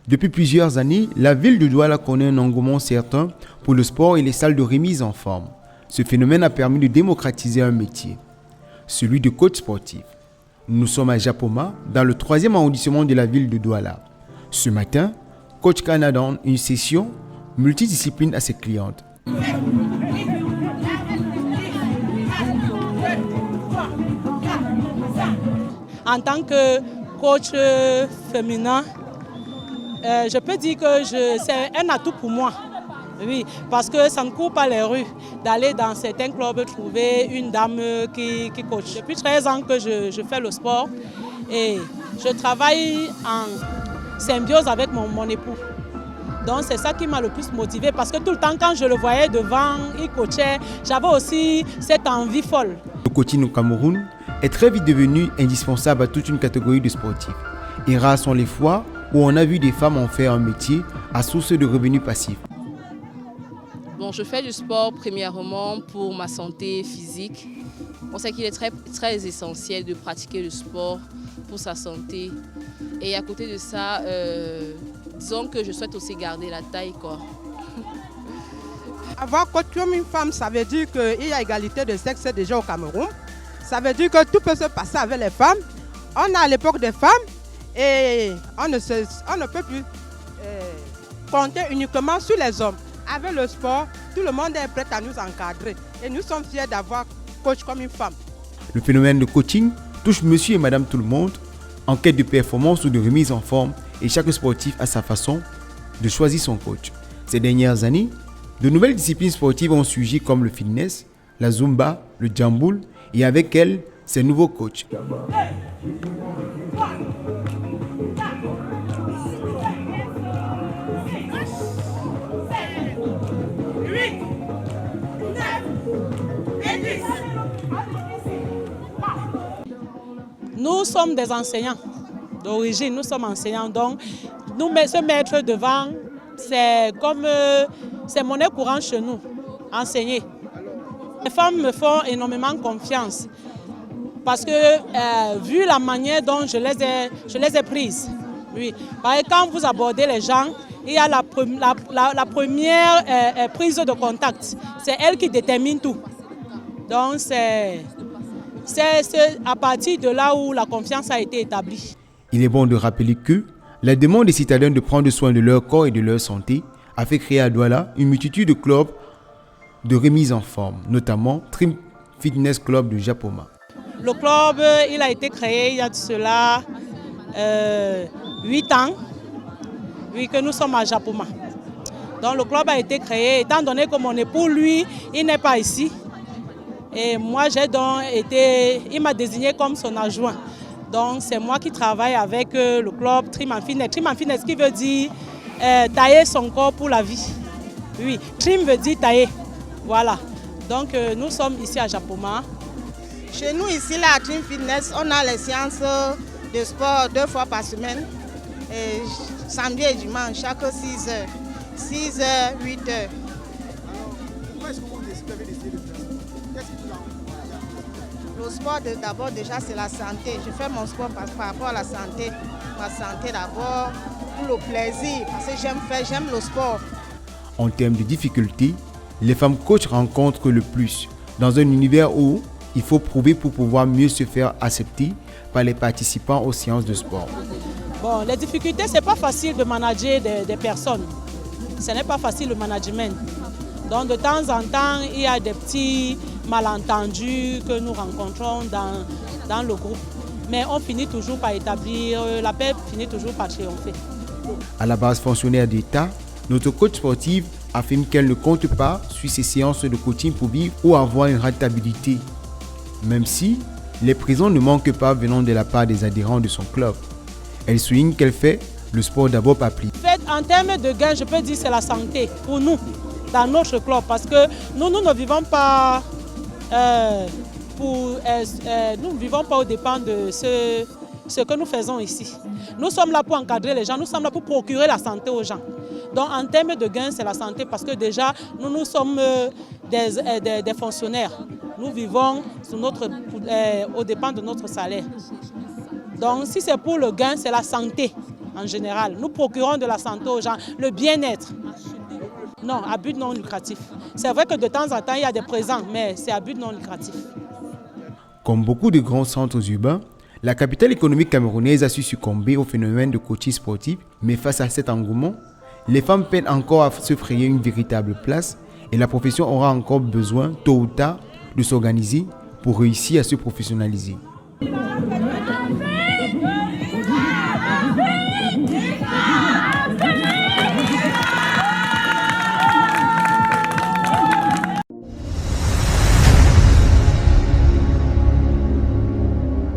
Depuis plusieurs années, la ville de Douala connaît un engouement certain pour le sport et les salles de remise en forme. Ce phénomène a permis de démocratiser un métier, celui de coach sportif. Nous sommes à Japoma, dans le 3e arrondissement de la ville de Douala. Ce matin, Coach Kana donne une session multidiscipline à ses clientes. En tant que coach féminin, je peux dire que c'est un atout pour moi. Oui, parce que ça ne court pas les rues d'aller dans certains clubs trouver une dame qui coach. Depuis 13 ans que je fais le sport et je travaille en symbiose avec mon époux. Donc c'est ça qui m'a le plus motivée parce que tout le temps quand je le voyais devant, il coachait, j'avais aussi cette envie folle. Le coaching au Cameroun est très vite devenu indispensable à toute une catégorie de sportifs. Et rares sont les fois où on a vu des femmes en faire un métier à source de revenus passifs. Bon, je fais du sport premièrement pour ma santé physique. On sait qu'il est très essentiel de pratiquer le sport pour sa santé. Et à côté de ça, disons que je souhaite aussi garder la taille, quoi. Avoir coach comme une femme, ça veut dire qu'il y a égalité de sexe déjà au Cameroun. Ça veut dire que tout peut se passer avec les femmes. On est à l'époque des femmes et on ne peut plus compter uniquement sur les hommes. Avec le sport, tout le monde est prêt à nous encadrer et nous sommes fiers d'avoir coach comme une femme. Le phénomène de coaching touche monsieur et madame tout le monde en quête de performance ou de remise en forme et chaque sportif a sa façon de choisir son coach. Ces dernières années, de nouvelles disciplines sportives ont surgi comme le fitness, la zumba, le jamboul et avec elles, ces nouveaux coachs. Nous sommes des enseignants d'origine, nous sommes enseignants, donc nous se mettre devant, c'est monnaie courante chez nous, enseigner. Les femmes me font énormément confiance parce que vu la manière dont je les ai prises, oui. Parce que quand vous abordez les gens, il y a la première prise de contact, c'est elle qui détermine tout. Donc c'est à partir de là où la confiance a été établie. Il est bon de rappeler que la demande des citadins de prendre soin de leur corps et de leur santé a fait créer à Douala une multitude de clubs de remise en forme, notamment Trim Fitness Club de Japoma. Le club, il a été créé il y a de cela 8 ans, oui, que nous sommes à Japoma. Donc le club a été créé, étant donné que mon époux, lui, il n'est pas ici. Et moi, il m'a désigné comme son adjoint. Donc, c'est moi qui travaille avec le club Trim Fitness. Trim Fitness qui veut dire tailler son corps pour la vie. Oui, Trim veut dire tailler. Voilà. Donc, nous sommes ici à Japoma. Chez nous, ici, là, à Trim Fitness, on a les séances de sport 2 fois par semaine. Et samedi et dimanche, chaque 6 heures. 6 heures, 8 heures. Pourquoi est-ce que vous avez décidé de faire ça? Qu'est-ce qui vous a encouragé? Le sport, d'abord, déjà, c'est la santé. Je fais mon sport par rapport à la santé. Ma santé d'abord, pour le plaisir, parce que j'aime le sport. En termes de difficultés, les femmes coachs rencontrent le plus dans un univers où il faut prouver pour pouvoir mieux se faire accepter par les participants aux séances de sport. Bon, les difficultés, ce n'est pas facile de manager des personnes. Ce n'est pas facile le management. Donc de temps en temps, il y a des petits malentendus que nous rencontrons dans le groupe. Mais on finit toujours par établir, la paix finit toujours par triompher. À la base fonctionnaire d'État, notre coach sportive affirme qu'elle ne compte pas sur ses séances de coaching pour vivre ou avoir une rentabilité. Même si les prisons ne manquent pas venant de la part des adhérents de son club. Elle souligne qu'elle fait le sport d'abord papli. En termes de gains, je peux dire que c'est la santé pour nous, dans notre club, parce que nous ne vivons pas nous ne vivons pas au dépend de ce que nous faisons ici. Nous sommes là pour encadrer les gens, nous sommes là pour procurer la santé aux gens. Donc en termes de gains, c'est la santé parce que déjà, nous sommes des fonctionnaires. Nous vivons au dépend de notre salaire. Donc si c'est pour le gain, c'est la santé. en général. Nous procurons de la santé aux gens, le bien-être. Non, à but non lucratif. C'est vrai que de temps en temps, il y a des présents, mais c'est à but non lucratif. Comme beaucoup de grands centres urbains, la capitale économique camerounaise a su succomber au phénomène de coaching sportif, mais face à cet engouement, les femmes peinent encore à se frayer une véritable place et la profession aura encore besoin, tôt ou tard, de s'organiser pour réussir à se professionnaliser.